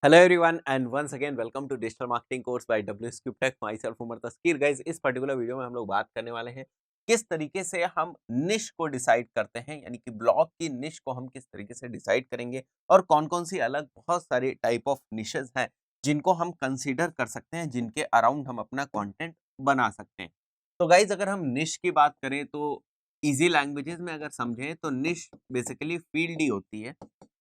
Hello everyone and once again welcome to digital marketing course by WsCube Tech. Myself Umar Taskeer guys. इस particular video में हम लोग बात करने वाले हैं किस तरीके से हम निश को डिसाइड करते हैं, यानी कि ब्लॉग की निश को हम किस तरीके से डिसाइड करेंगे और कौन-कौन सी अलग बहुत सारे टाइप ऑफ निशेस हैं जिनको हम कंसीडर कर सकते हैं, जिनके अराउंड हम अपना कंटेंट बना सकते हैं। तो गाइज अगर हम निश की बात करें तो इजी लैंग्वेजेस में अगर समझें तो निश बेसिकली फील्ड ही होती है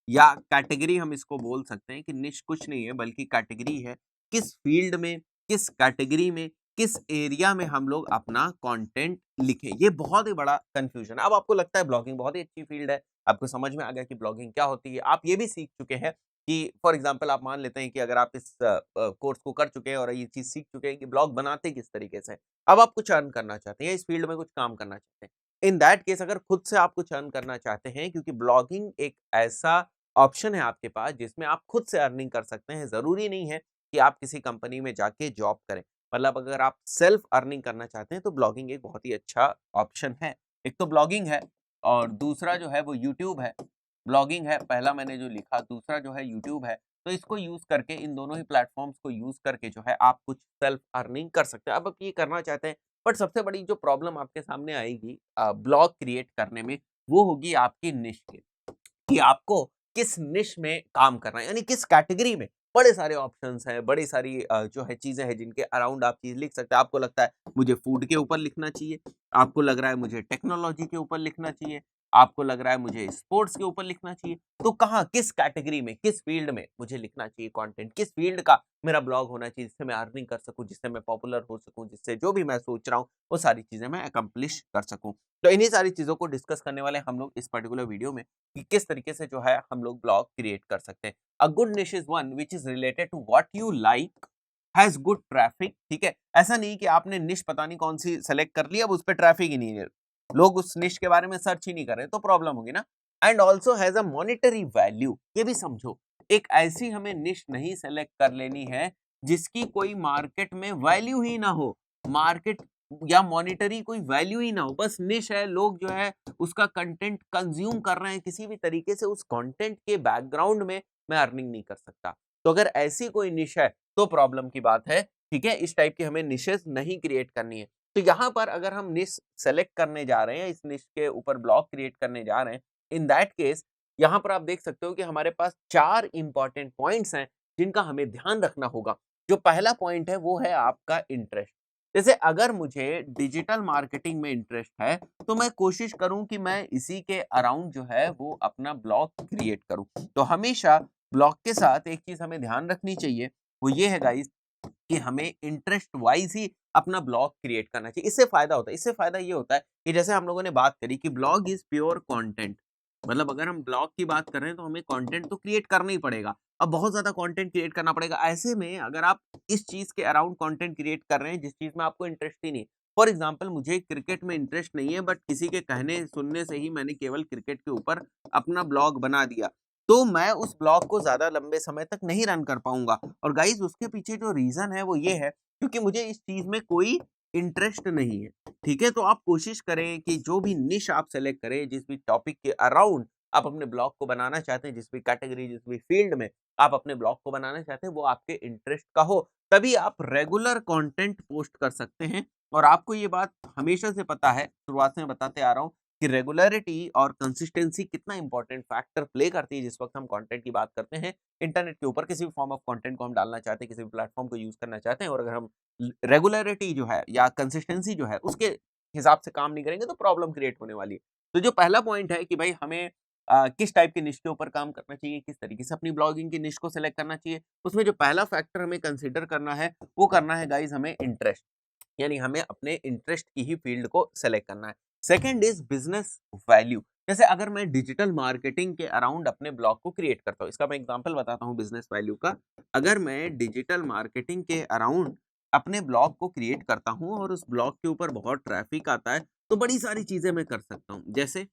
या कैटेगरी, हम इसको बोल सकते हैं कि निश कुछ नहीं है बल्कि कैटेगरी है। किस फील्ड में, किस कैटेगरी में, किस एरिया में हम लोग अपना कंटेंट लिखें, ये बहुत ही बड़ा कंफ्यूजन है। अब आपको लगता है ब्लॉगिंग बहुत ही अच्छी फील्ड है, आपको समझ में आ गया कि ब्लॉगिंग क्या होती है, आप ये भी सीख चुके हैं कि फॉर एग्जांपल आप मान लेते हैं कि अगर आप इस कोर्स को कर चुके हैं और ये चीज सीख चुके हैं कि ब्लॉग बनाते किस तरीके से, अब आप कुछ अर्न करना चाहते हैं या इस फील्ड में कुछ काम करना चाहते हैं। इन दैट केस अगर खुद से आप कुछ अर्न करना चाहते हैं, क्योंकि ब्लॉगिंग एक ऐसा ऑप्शन है आपके पास जिसमें आप खुद से अर्निंग कर सकते हैं। ज़रूरी नहीं है कि आप किसी कंपनी में जाके जॉब करें। मतलब अगर आप सेल्फ अर्निंग करना चाहते हैं तो ब्लॉगिंग एक बहुत ही अच्छा ऑप्शन है। एक तो ब्लॉगिंग है और दूसरा जो है वो यूट्यूब है। ब्लॉगिंग है पहला मैंने जो लिखा, दूसरा जो है यूट्यूब है। तो इसको यूज़ करके, इन दोनों ही प्लेटफ़ॉर्म्स को यूज़ करके जो है आप कुछ सेल्फ अर्निंग कर सकते हैं। अब आप ये करना चाहते हैं, बट सबसे बड़ी जो प्रॉब्लम आपके सामने आएगी ब्लॉग क्रिएट करने में, वो होगी आपकी निश की। कि आपको किस निश में काम करना है, यानी किस कैटेगरी में। बड़े सारे ऑप्शंस हैं, बड़ी सारी जो है चीजें हैं जिनके अराउंड आप चीज लिख सकते हैं। आपको लगता है मुझे फूड के ऊपर लिखना चाहिए, आपको लग रहा है मुझे टेक्नोलॉजी के ऊपर लिखना चाहिए, आपको लग रहा है मुझे स्पोर्ट्स के ऊपर लिखना चाहिए। तो कहाँ, किस कैटेगरी में, किस फील्ड में मुझे लिखना चाहिए कंटेंट, किस फील्ड का मेरा ब्लॉग होना चाहिए जिससे मैं अर्निंग कर सकूं, जिससे मैं पॉपुलर हो सकूं, जिससे जो भी मैं सोच रहा हूँ वो सारी चीजें मैं अकम्प्लिश कर सकूं। तो इन्हीं सारी चीजों को डिस्कस करने वाले हम लोग इस पर्टिकुलर वीडियो में कि किस तरीके से जो है हम लोग ब्लॉग क्रिएट कर सकते हैं। A good niche is one which is related to what you like, has good traffic. ठीक है, ऐसा नहीं कि आपने निश पता नहीं कौन सी सेलेक्ट कर ली, अब उस पर ट्रैफिक ही नहीं है, लोग उस निश के बारे में सर्च ही नहीं कर रहे, तो प्रॉब्लम होगी ना। And also has a monetary value, ये भी समझो। एक ऐसी हमें निश नहीं सेलेक्ट कर लेनी है जिसकी कोई मार्केट में वैल्यू ही ना हो, मार्केट या मॉनिटरी कोई वैल्यू ही ना हो, बस निश है, लोग जो है उसका कंटेंट कंज्यूम कर रहे हैं किसी भी तरीके से, उस कंटेंट के बैकग्राउंड में मैं अर्निंग नहीं कर सकता। तो अगर ऐसी कोई निश है तो प्रॉब्लम की बात है। ठीक है, इस टाइप की हमें निशेस नहीं क्रिएट करनी है। तो यहाँ पर अगर हम निश सेलेक्ट करने जा रहे हैं, इस निश के ऊपर ब्लॉग क्रिएट करने जा रहे हैं, इन दैट केस यहाँ पर आप देख सकते हो कि हमारे पास 4 इंपॉर्टेंट पॉइंट्स हैं जिनका हमें ध्यान रखना होगा। जो पहला पॉइंट है वो है आपका इंटरेस्ट। जैसे अगर मुझे डिजिटल मार्केटिंग में इंटरेस्ट है तो मैं कोशिश करूं कि मैं इसी के अराउंड जो है वो अपना ब्लॉग क्रिएट करूं। तो हमेशा ब्लॉग के साथ एक चीज हमें ध्यान रखनी चाहिए, वो ये है गाइस कि हमें इंटरेस्ट वाइज ही अपना ब्लॉग क्रिएट करना चाहिए। इससे फायदा होता है, इससे फायदा ये होता है कि जैसे हम लोगों ने बात करी कि ब्लॉग इज प्योर कंटेंट। मतलब अगर हम ब्लॉग की बात कर रहे हैं तो हमें कंटेंट तो क्रिएट करना ही पड़ेगा। अब बहुत ज्यादा कंटेंट क्रिएट करना पड़ेगा। ऐसे में अगर आप इस चीज के अराउंड कंटेंट क्रिएट कर रहे हैं जिस चीज में आपको इंटरेस्ट ही नहीं, फॉर एग्जाम्पल मुझे क्रिकेट में इंटरेस्ट नहीं है, बट किसी के कहने सुनने से ही मैंने केवल क्रिकेट के ऊपर अपना ब्लॉग बना दिया, तो मैं उस ब्लॉग को ज्यादा लंबे समय तक नहीं रन कर पाऊंगा। और गाइज उसके पीछे जो रीजन है वो ये है क्योंकि मुझे इस चीज में कोई इंटरेस्ट नहीं है। ठीक है, तो आप कोशिश करें कि जो भी निश आप सेलेक्ट करें, जिस भी टॉपिक के अराउंड आप अपने ब्लॉग को बनाना चाहते हैं, जिस भी कैटेगरी, जिस भी फील्ड में आप अपने ब्लॉग को बनाना चाहते हैं, वो आपके इंटरेस्ट का हो, तभी आप रेगुलर कंटेंट पोस्ट कर सकते हैं। और आपको ये बात हमेशा से पता है, शुरुआत से मैं बताते आ रहा हूँ कि रेगुलरिटी और कंसिस्टेंसी कितना इंपॉर्टेंट फैक्टर प्ले करती है जिस वक्त हम कंटेंट की बात करते हैं। इंटरनेट के ऊपर किसी भी फॉर्म ऑफ कंटेंट को हम डालना चाहते हैं, किसी भी प्लेटफॉर्म को यूज करना चाहते हैं, और अगर हम रेगुलरिटी जो है या कंसिस्टेंसी जो है उसके हिसाब से काम नहीं करेंगे तो प्रॉब्लम क्रिएट होने वाली है। तो जो पहला पॉइंट है कि भाई हमें किस टाइप के निश के ऊपर काम करना चाहिए, किस तरीके से अपनी ब्लॉगिंग की निश को सिलेक्ट करना चाहिए, उसमें जो पहला फैक्टर हमें कंसीडर करना है वो करना है गाइज हमें इंटरेस्ट, यानी हमें अपने इंटरेस्ट की ही फील्ड को सेलेक्ट करना है। Second is business value. जैसे अगर मैं डिजिटल मार्केटिंग के अराउंड अपने ब्लॉग को क्रिएट करता हूँ, इसका मैं एग्जांपल बताता हूँ बिजनेस वैल्यू का। अगर मैं डिजिटल मार्केटिंग के अराउंड अपने ब्लॉग को क्रिएट करता हूँ और उस ब्लॉग के ऊपर बहुत ट्रैफिक आता है, तो बड़ी सारी चीजें मैं कर सकता हूँ। जैसे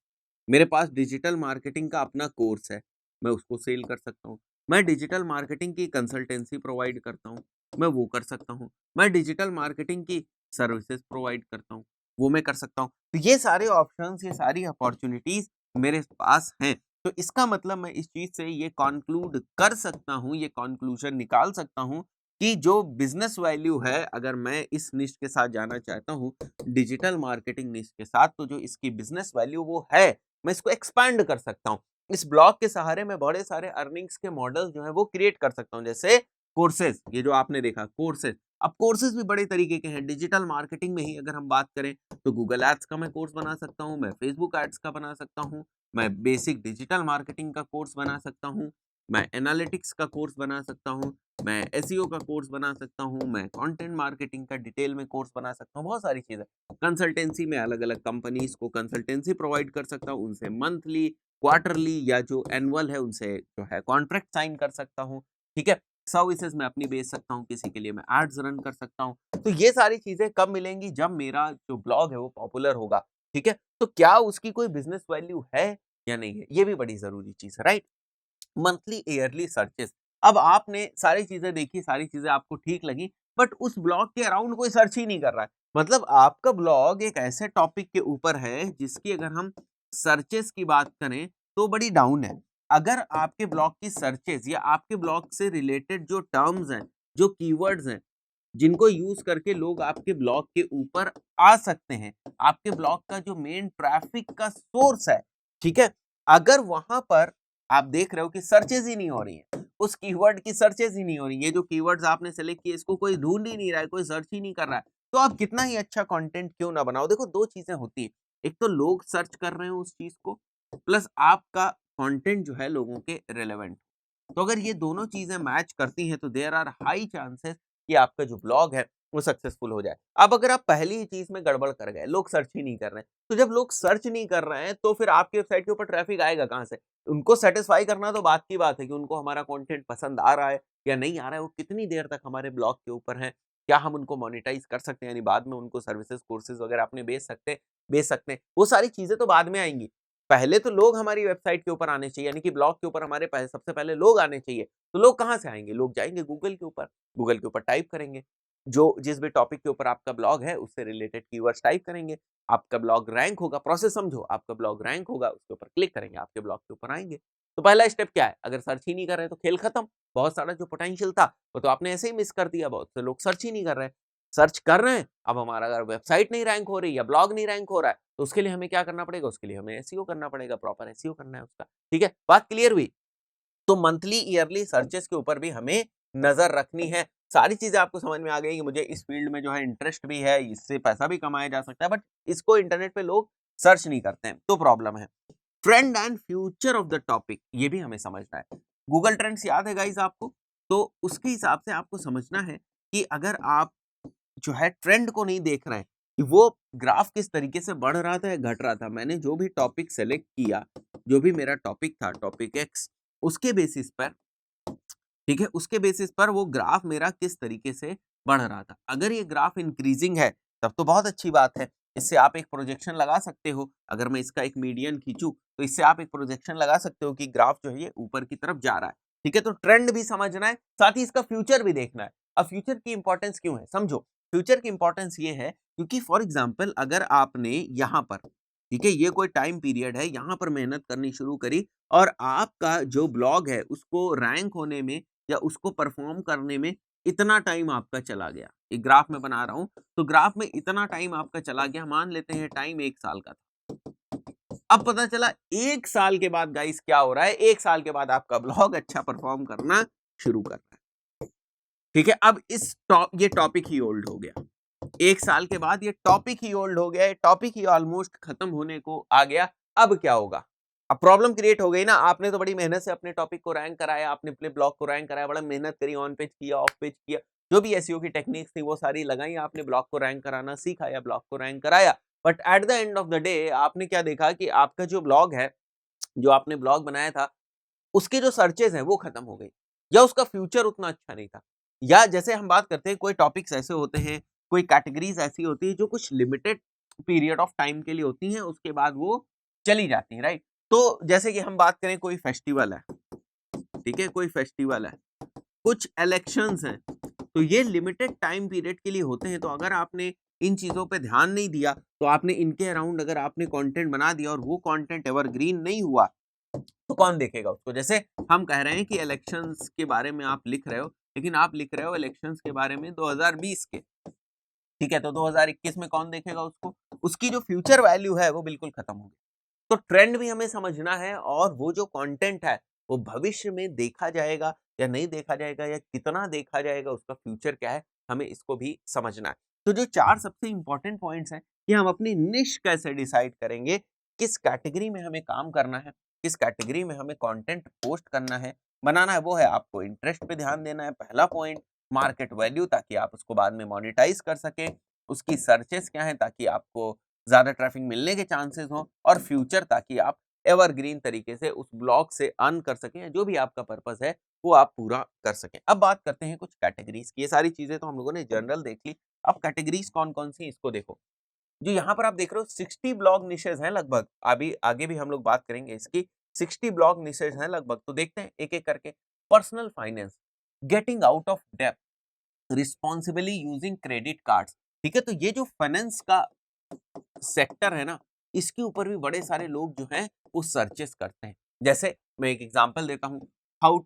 मेरे पास डिजिटल मार्केटिंग का अपना कोर्स है, मैं उसको सेल कर सकता हूँ। मैं डिजिटल मार्केटिंग की कंसल्टेंसी प्रोवाइड करता हूँ, मैं वो कर सकता हूँ। मैं डिजिटल मार्केटिंग की सर्विसेज प्रोवाइड करता हूँ, वो मैं कर सकता हूँ। तो ये सारे ऑप्शंस, ये सारी अपॉर्चुनिटीज मेरे पास हैं। तो इसका मतलब मैं इस चीज से ये कॉन्क्लूड कर सकता हूं, ये कॉन्क्लूजन निकाल सकता हूं कि जो बिजनेस वैल्यू है, अगर मैं इस निश के साथ जाना चाहता हूं, डिजिटल मार्केटिंग निश के साथ, तो जो इसकी बिजनेस वैल्यू वो है, मैं इसको एक्सपैंड कर सकता हूं। इस ब्लॉग के सहारे मैं बड़े सारे अर्निंग्स के मॉडल जो है वो क्रिएट कर सकता हूं, जैसे कोर्सेज, ये जो आपने देखा कोर्सेज। अब कोर्सेज भी बड़े तरीके के हैं। डिजिटल मार्केटिंग में ही अगर हम बात करें तो गूगल एड्स का मैं कोर्स बना सकता हूं, मैं फेसबुक एड्स का बना सकता हूं, मैं बेसिक डिजिटल मार्केटिंग का कोर्स बना सकता हूं, मैं एनालिटिक्स का कोर्स बना सकता हूं, मैं एसईओ का कोर्स बना सकता हूं, मैं कंटेंट मार्केटिंग का डिटेल में कोर्स बना सकता हूं, बहुत सारी चीजें। कंसल्टेंसी में अलग अलग कंपनीज को कंसल्टेंसी प्रोवाइड कर सकता हूं, उनसे मंथली, क्वार्टरली या जो एनुअल है उनसे जो है कॉन्ट्रैक्ट साइन कर सकता हूं। ठीक है, सर्विसेज मैं अपनी बेच सकता हूं, किसी के लिए मैं एड्स रन कर सकता हूं। तो ये सारी चीजें कब मिलेंगी? जब मेरा जो ब्लॉग है वो पॉपुलर होगा। ठीक है, तो क्या उसकी कोई बिजनेस वैल्यू है या नहीं है, ये भी बड़ी जरूरी चीज है, राइट? Monthly yearly searches. अब आपने सारी चीजें देखी, सारी चीजें आपको ठीक लगी, बट उस ब्लॉग के अराउंड कोई सर्च ही नहीं कर रहा है। मतलब आपका ब्लॉग एक ऐसे टॉपिक के ऊपर है जिसकी अगर हम सर्चेस की बात करें तो बड़ी डाउन है। अगर आपके ब्लॉग की सर्चेस या आपके ब्लॉग से रिलेटेड जो टर्म्स हैं, जो कीवर्ड्स हैं, जिनको यूज करके लोग आपके ब्लॉग के ऊपर आ सकते हैं, आपके ब्लॉग का जो मेन ट्रैफिक का सोर्स है, ठीक है, अगर वहां पर आप देख रहे हो कि सर्चेज ही नहीं हो रही है, उस कीवर्ड की सर्चेज ही नहीं हो रही है, जो कीवर्ड्स आपने सेलेक्ट किए इसको कोई ढूंढ ही नहीं रहा है, कोई सर्च ही नहीं कर रहा है, तो आप कितना ही अच्छा कंटेंट क्यों ना बनाओ। देखो, दो चीजें होती है, एक तो लोग सर्च कर रहे हो उस चीज को, प्लस आपका कंटेंट जो है लोगों के रिलेवेंट। तो अगर ये दोनों चीजें मैच करती हैं तो देयर आर हाई चांसेस कि आपका जो ब्लॉग है वो सक्सेसफुल हो जाए। अब अगर आप पहली ही चीज में गड़बड़ कर गए, लोग सर्च ही नहीं कर रहे हैं, तो जब लोग सर्च नहीं कर रहे हैं तो फिर आपकी वेबसाइट के ऊपर ट्रैफिक आएगा कहां से? उनको सेटिस्फाई करना तो बात की बात है कि उनको हमारा कंटेंट पसंद आ रहा है या नहीं आ रहा है, वो कितनी देर तक हमारे ब्लॉग के ऊपर है, क्या हम उनको मोनेटाइज कर सकते हैं, यानी बाद में उनको सर्विसेज कोर्सेज वगैरह अपने बेच सकते हैं, वो सारी चीजें तो बाद में आएंगी। पहले तो लोग हमारी वेबसाइट के ऊपर आने चाहिए, यानी कि ब्लॉग के ऊपर हमारे सबसे पहले लोग आने चाहिए। तो लोग कहाँ से आएंगे? लोग जाएंगे गूगल के ऊपर, गूगल के ऊपर टाइप करेंगे, जो जिस भी टॉपिक के ऊपर आपका ब्लॉग है उससे रिलेटेड कीवर्ड्स टाइप करेंगे, आपका ब्लॉग रैंक होगा, प्रोसेस समझो, आपका ब्लॉग रैंक होगा, उसके ऊपर क्लिक करेंगे, आपके ब्लॉग के ऊपर आएंगे। तो पहला स्टेप क्या है? अगर सर्च ही नहीं कर रहे तो खेल खत्म, बहुत सारा जो पोटेंशियल था वो तो आपने ऐसे ही मिस कर दिया, बहुत से लोग सर्च ही नहीं कर रहे। सर्च कर रहे हैं, अब हमारा अगर वेबसाइट नहीं रैंक हो रही या ब्लॉग नहीं रैंक हो रहा है तो उसके लिए हमें क्या करना पड़ेगा? उसके लिए हमें एसईओ करना पड़ेगा, प्रॉपर एसईओ करना है उसका। ठीक है, बात क्लियर हुई? तो मंथली ईयरली सर्चेस के ऊपर भी हमें नजर रखनी है। सारी चीजें आपको समझ में आ गई कि मुझे इस फील्ड में जो है इंटरेस्ट भी है, इससे पैसा भी कमाया जा सकता है, बट इसको इंटरनेट पे लोग सर्च नहीं करते हैं, तो प्रॉब्लम है। Trend and future of the topic, ये भी हमें समझना है। गूगल ट्रेंड्स याद है गाइस आपको? तो उसके हिसाब से आपको समझना है कि अगर आप जो है ट्रेंड को नहीं देख रहे हैं कि वो ग्राफ किस तरीके से बढ़ रहा था या घट रहा था, मैंने जो भी टॉपिक सेलेक्ट किया, जो भी मेरा टॉपिक था, टॉपिक एक्स, उसके बेसिस पर, ठीक है, उसके बेसिस पर वो ग्राफ मेरा किस तरीके से बढ़ रहा था। अगर ये ग्राफ इंक्रीजिंग है तब तो बहुत अच्छी बात है, इससे आप एक प्रोजेक्शन लगा सकते हो। अगर मैं इसका एक मीडियन खींचूं तो इससे आप एक प्रोजेक्शन लगा सकते हो कि ग्राफ जो है ये ऊपर की तरफ जा रहा है। ठीक है, तो ट्रेंड भी समझना है, साथ ही इसका फ्यूचर भी देखना है। अब फ्यूचर की इंपॉर्टेंस क्यों है, समझो। फ्यूचर की इंपॉर्टेंस ये है क्योंकि फॉर एग्जाम्पल अगर आपने यहाँ पर, ठीक है, ये कोई टाइम पीरियड है, यहाँ पर मेहनत करनी शुरू करी और आपका जो ब्लॉग है उसको रैंक होने में या उसको परफॉर्म करने में इतना टाइम आपका चला गया, एक ग्राफ में बना रहा हूं, तो ग्राफ में इतना टाइम आपका चला गया, मान लेते हैं टाइम 1 साल का था। अब पता चला 1 साल के बाद गाइस क्या हो रहा है, 1 साल के बाद आपका ब्लॉग अच्छा परफॉर्म करना शुरू कर रहा है। ठीक है, अब ये टॉपिक ही ओल्ड हो गया, 1 साल के बाद ये टॉपिक ही ओल्ड हो गया, ये टॉपिक ही ऑलमोस्ट खत्म होने को आ गया। अब क्या होगा? अब प्रॉब्लम क्रिएट हो गई ना, आपने तो बड़ी मेहनत से अपने टॉपिक को रैंक कराया, आपने अपने ब्लॉग को रैंक कराया, बड़ा मेहनत करी, ऑन पेज किया, ऑफ पेज किया, जो भी एसईओ की टेक्निक्स थी वो सारी लगाई, आपने ब्लॉग को रैंक कराना सीखा या ब्लॉग को रैंक कराया, but at the end of the day आपने क्या देखा कि आपका जो ब्लॉग है, जो आपने ब्लॉग बनाया था, उसके जो सर्चेज हैं वो खत्म हो गई, या उसका फ्यूचर उतना अच्छा नहीं था। या जैसे हम बात करते हैं, कोई टॉपिक्स ऐसे होते हैं, कोई कैटेगरीज ऐसी होती है जो कुछ लिमिटेड पीरियड ऑफ टाइम के लिए होती हैं, उसके बाद वो चली जाती हैं, राइट? तो जैसे कि हम बात करें, कोई फेस्टिवल है, ठीक है, कोई फेस्टिवल है, कुछ इलेक्शंस हैं, तो ये लिमिटेड टाइम पीरियड के लिए होते हैं। तो अगर आपने इन चीजों पे ध्यान नहीं दिया, तो आपने इनके अराउंड अगर आपने कंटेंट बना दिया और वो कंटेंट एवरग्रीन नहीं हुआ, तो कौन देखेगा उसको? जैसे हम कह रहे हैं कि इलेक्शंस के बारे में आप लिख रहे हो, लेकिन आप लिख रहे हो इलेक्शंस के बारे में 2020 के, ठीक है? तो 2021 में कौन देखेगा उसको? उसकी जो फ्यूचर वैल्यू है वो बिल्कुल खत्म हो गई। तो ट्रेंड भी हमें समझना है और वो जो कंटेंट है वो भविष्य में देखा जाएगा या नहीं देखा जाएगा या कितना देखा जाएगा, उसका फ्यूचर क्या है, हमें इसको भी समझना है। तो जो 4 सबसे इंपॉर्टेंट पॉइंट्स हैं कि हम अपनी निश कैसे डिसाइड करेंगे, किस कैटेगरी में हमें काम करना है, किस कैटेगरी में हमें कंटेंट पोस्ट करना है, बनाना है, वो है आपको इंटरेस्ट पे ध्यान देना है। पहला पॉइंट मार्केट वैल्यू, ताकि आप उसको बाद में मोनेटाइज कर सकें। उसकी सर्चेस क्या है ताकि आपको ज़्यादा ट्रैफिक मिलने के चांसेस हों, और फ्यूचर ताकि आप एवरग्रीन तरीके से उस ब्लॉग से अर्न कर सकें, या जो भी आपका पर्पस है वो आप पूरा कर सकें। अब बात करते हैं कुछ कैटेगरीज की। ये सारी चीजें तो हम लोगों ने जनरल देख ली। अब कैटेगरीज कौन कौन सी इसको देखो। जो यहाँ पर आप देख रहे हो 60 ब्लॉग निशेज हैं लगभग, अभी आगे भी हम लोग बात करेंगे इसकी। 60 ब्लॉग निशेज हैं लगभग, तो देखते हैं एक एक करके। Personal finance, getting out of डेब्ट, रिस्पॉन्सिबली यूजिंग क्रेडिट कार्ड्स, ठीक है? तो ये जो फाइनेंस का सेक्टर है ना, इसके ऊपर भी बड़े सारे लोग जो हैं वो सर्चेस करते हैं। जैसे मैं एक एग्जांपल देता हूँ, हाउ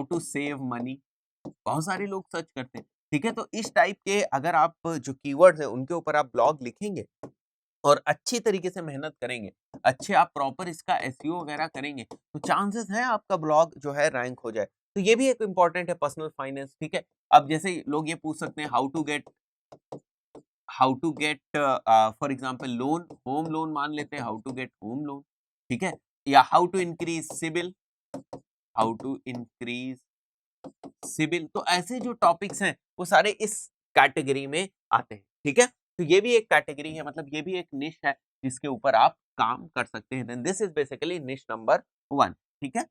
टू सेव मनी, बहुत सारे लोग सर्च करते हैं, ठीक है? तो इस टाइप के अगर आप जो कीवर्ड्स हैं उनके ऊपर आप ब्लॉग लिखेंगे और अच्छी तरीके से मेहनत करेंगे, अच्छे आप प्रॉपर इसका एसईओ वगैरह करेंगे, तो चांसेस है आपका ब्लॉग जो है रैंक हो जाए। तो ये भी एक इंपॉर्टेंट है, पर्सनल फाइनेंस, ठीक है? अब जैसे लोग ये पूछ सकते हैं, how to get for example loan, home loan मान लेते हैं, how to get home loan, ठीक है? या how to increase CIBIL, how to increase CIBIL. तो ऐसे जो टॉपिक्स हैं वो सारे इस कैटेगरी में आते हैं, ठीक है? तो ये भी एक कैटेगरी है, मतलब ये भी एक निश है जिसके ऊपर आप काम कर सकते हैं। देन दिस इज बेसिकली निश नंबर 1, ठीक है?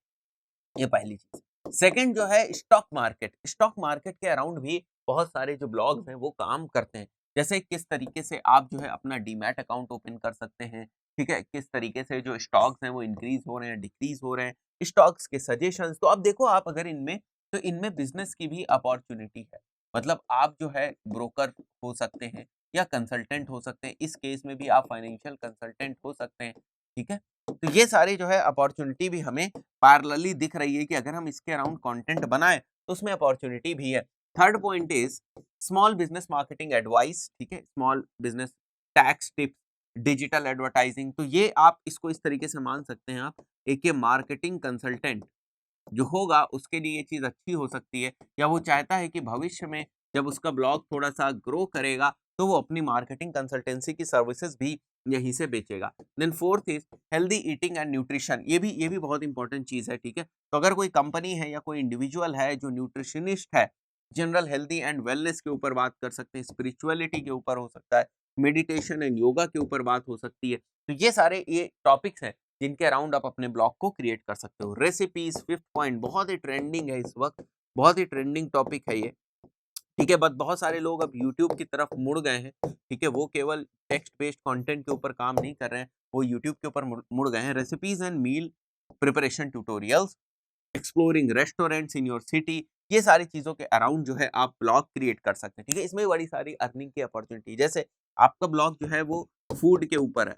ये पहली चीज। सेकंड जो है स्टॉक मार्केट। स्टॉक मार्केट के अराउंड भी बहुत सारे जो ब्लॉग्स हैं वो काम करते हैं। जैसे किस तरीके से आप जो है अपना डीमैट अकाउंट ओपन कर सकते हैं, ठीक है? किस तरीके से जो स्टॉक्स हैं वो इंक्रीज हो रहे हैं, डिक्रीज हो रहे हैं, स्टॉक्स के सजेशंस। तो अब देखो, आप अगर इनमें, तो इनमें बिजनेस की भी अपॉर्चुनिटी है। मतलब आप जो है ब्रोकर हो सकते हैं या कंसल्टेंट हो सकते हैं। इस केस में भी आप फाइनेंशियल कंसल्टेंट हो सकते हैं, ठीक है? तो ये सारे जो है अपॉर्चुनिटी भी हमें पैरेलली दिख रही है कि अगर हम इसके अराउंड कंटेंट बनाएं तो उसमें अपॉर्चुनिटी भी है। Third point is small business marketing advice, ठीक है? Small business tax tips, digital advertising. तो ये आप इसको इस तरीके से मान सकते हैं, आप एक मार्केटिंग कंसल्टेंट जो होगा उसके लिए ये चीज़ अच्छी हो सकती है, या वो चाहता है कि भविष्य में जब उसका ब्लॉग थोड़ा-सा ग्रो करेगा, तो वो अपनी मार्केटिंग कंसल्टेंसी की सर्विसेज़ भी यहीं से बेचेगा। Then fourth is healthy eating and nutrition. ये भी बहुत इंपॉर्टेंट चीज़ है, ठीक है? तो अगर कोई कंपनी है या कोई इंडिविजुअल है जो न्यूट्रिशनिस्ट है, जनरल हेल्दी एंड वेलनेस के ऊपर बात कर सकते हैं, स्पिरिचुअलिटी के ऊपर हो सकता है, मेडिटेशन एंड योगा के ऊपर बात हो सकती है। तो ये टॉपिक्स हैं जिनके अराउंड आप अपने ब्लॉग को क्रिएट कर सकते हो। रेसिपीज, फिफ्थ पॉइंट, बहुत ही ट्रेंडिंग है इस वक्त, बहुत ही ट्रेंडिंग टॉपिक है ये, ठीक है? बट बहुत सारे लोग अब यूट्यूब की तरफ मुड़ गए हैं, ठीक है? वो केवल टेक्स्ट बेस्ड कंटेंट के ऊपर काम नहीं कर रहे हैं, वो यूट्यूब के ऊपर मुड़ गए हैं। Recipes and meal preparation tutorials, exploring restaurants in your city, ये सारी चीजों के अराउंड जो है आप ब्लॉग क्रिएट कर सकते हैं, ठीक है? इसमें बड़ी सारी अर्निंग की अपॉर्चुनिटी, जैसे आपका ब्लॉग जो है वो फूड के ऊपर है,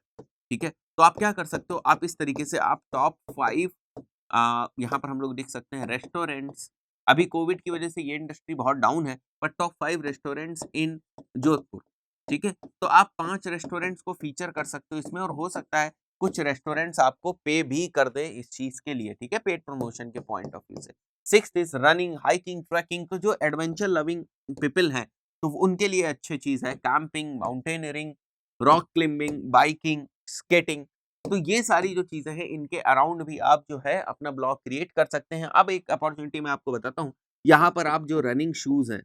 ठीक है? तो आप क्या कर सकते हो, आप इस तरीके से आप टॉप 5 यहाँ पर हम लोग लिख सकते हैं रेस्टोरेंट्स। अभी कोविड की वजह से ये इंडस्ट्री बहुत डाउन है, पर टॉप 5 रेस्टोरेंट्स इन जोधपुर, ठीक है? तो आप 5 रेस्टोरेंट्स को फीचर कर सकते हो इसमें, और हो सकता है कुछ रेस्टोरेंट्स आपको पे भी कर दे इस चीज के लिए, ठीक है? पेड प्रमोशन के पॉइंट ऑफ व्यू से। Sixth is running, hiking, trekking. तो जो एडवेंचर लविंग पीपल हैं तो उनके लिए अच्छी चीज है camping, mountaineering, rock climbing, biking, skating. तो ये सारी जो चीजें हैं इनके अराउंड भी आप जो है अपना ब्लॉग क्रिएट कर सकते हैं। अब एक अपॉर्चुनिटी मैं आपको बताता हूँ, यहाँ पर आप जो रनिंग शूज हैं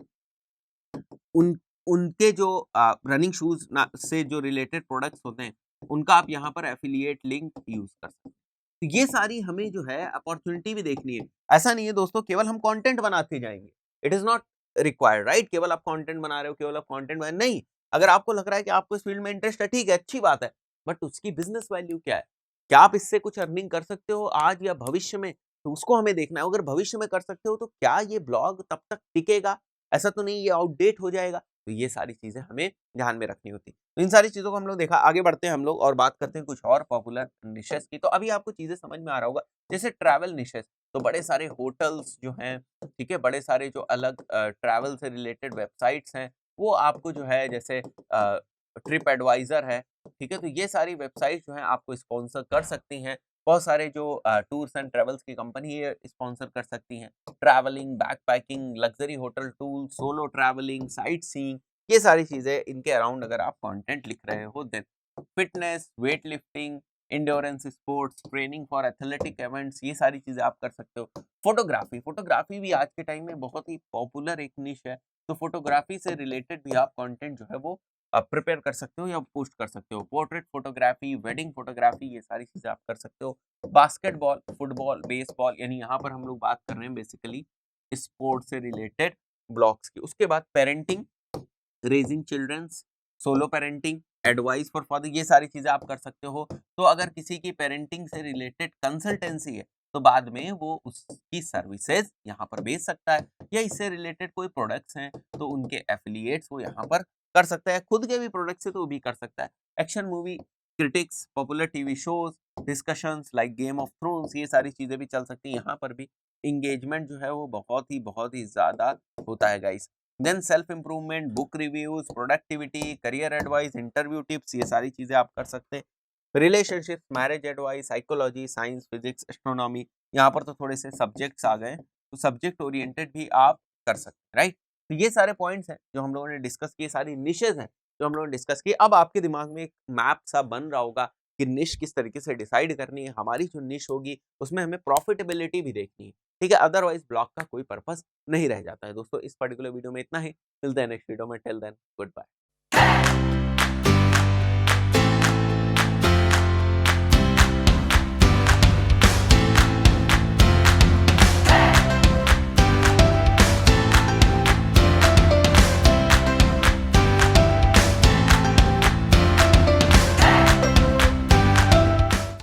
उन उनके जो रनिंग शूज से जो रिलेटेड प्रोडक्ट्स होते हैं उनका आप यहाँ पर एफिलिएट लिंक यूज कर सकते हैं। तो ये सारी हमें जो है अपॉर्चुनिटी भी देखनी है। ऐसा नहीं है दोस्तों केवल हम कंटेंट बनाते जाएंगे, it is not required, right? केवल आप कंटेंट बना रहे हो, केवल आप कंटेंट बना नहीं। अगर आपको लग रहा है कि आपको इस फील्ड में इंटरेस्ट है, ठीक है, अच्छी बात है, बट उसकी बिजनेस वैल्यू क्या है? क्या आप इससे कुछ अर्निंग कर सकते हो आज या भविष्य में? तो उसको हमें देखना है। अगर भविष्य में कर सकते हो तो क्या ये ब्लॉग तब तक टिकेगा? ऐसा तो नहीं ये आउटडेट हो जाएगा। तो ये सारी चीजें हमें ध्यान में रखनी होती। तो इन सारी चीजों को हम लोग देखा, आगे बढ़ते हैं हम लोग और बात करते हैं कुछ और पॉपुलर निशेस की। तो अभी आपको चीजें समझ में आ रहा होगा, जैसे ट्रैवल निशेस, तो बड़े सारे होटल्स जो हैं, ठीक है, बड़े सारे जो अलग ट्रैवल से रिलेटेड वेबसाइट्स हैं, वो आपको जो है जैसे ट्रिप एडवाइजर है, ठीक है, तो ये सारी वेबसाइट जो है आपको स्पॉन्सर कर सकती हैं। बहुत सारे जो टूर्स एंड ट्रेवल्स की कंपनी है स्पॉन्सर कर सकती हैं। Travelling, backpacking, luxury hotel tour, solo travelling, sight seeing, ये सारी चीजें इनके अराउंड अगर आप कंटेंट लिख रहे हो, then fitness, weight lifting, endurance sports, training for athletic events, ये सारी चीजें आप कर सकते हो। फोटोग्राफी, फोटोग्राफी भी आज के टाइम में बहुत ही पॉपुलर एक निश है, तो फोटोग्राफी से रिलेटेड भी आप कंटेंट जो है वो प्रिपेयर कर सकते हो या पोस्ट कर सकते हो। पोर्ट्रेट फोटोग्राफी, वेडिंग फोटोग्राफी, ये सारी चीजें आप कर सकते हो। बास्केटबॉल, फुटबॉल, बेसबॉल, यानी यहाँ पर हम लोग बात कर रहे हैं बेसिकली स्पोर्ट्स से रिलेटेड ब्लॉग्स की। उसके बाद parenting, raising childrens, solo parenting, advice for father, ये सारी चीजें आप कर सकते हो। तो अगर किसी की पेरेंटिंग से रिलेटेड कंसल्टेंसी है, तो बाद में वो उसकी सर्विसेज यहाँ पर बेच सकता है, या इससे रिलेटेड कोई प्रोडक्ट्स हैं तो उनके एफिलिएट्स वो यहाँ पर कर सकता है। खुद के भी प्रोडक्ट से तो वो भी कर सकता है। Action movie, critics, popular TV shows, discussions like game of thrones, ये सारी चीजें भी चल सकती हैं। यहाँ पर भी इंगेजमेंट जो है वो बहुत ही ज्यादा होता है guys. Then self improvement, book reviews, productivity, career advice, interview tips, ये सारी चीजें आप कर सकते हैं। Relationship, marriage advice, psychology, science, physics, astronomy, यहाँ पर तो थोड़े से सब्जेक्ट्स आ गए, तो सब्जेक्ट ओरिएंटेड भी आप कर सकते हैं, राइट। तो ये सारे पॉइंट्स हैं जो हम लोगों ने डिस्कस किए, सारी निशेज हैं जो हम लोगों ने डिस्कस की। अब आपके दिमाग में एक मैप सा बन रहा होगा कि निश किस तरीके से डिसाइड करनी है। हमारी जो निश होगी उसमें हमें प्रॉफिटेबिलिटी भी देखनी है, ठीक है, अदरवाइज ब्लॉग का कोई पर्पस नहीं रह जाता है। दोस्तों इस पर्टिकुलर वीडियो में इतना ही, मिलते हैं नेक्स्ट वीडियो में, टिल देन गुड बाय।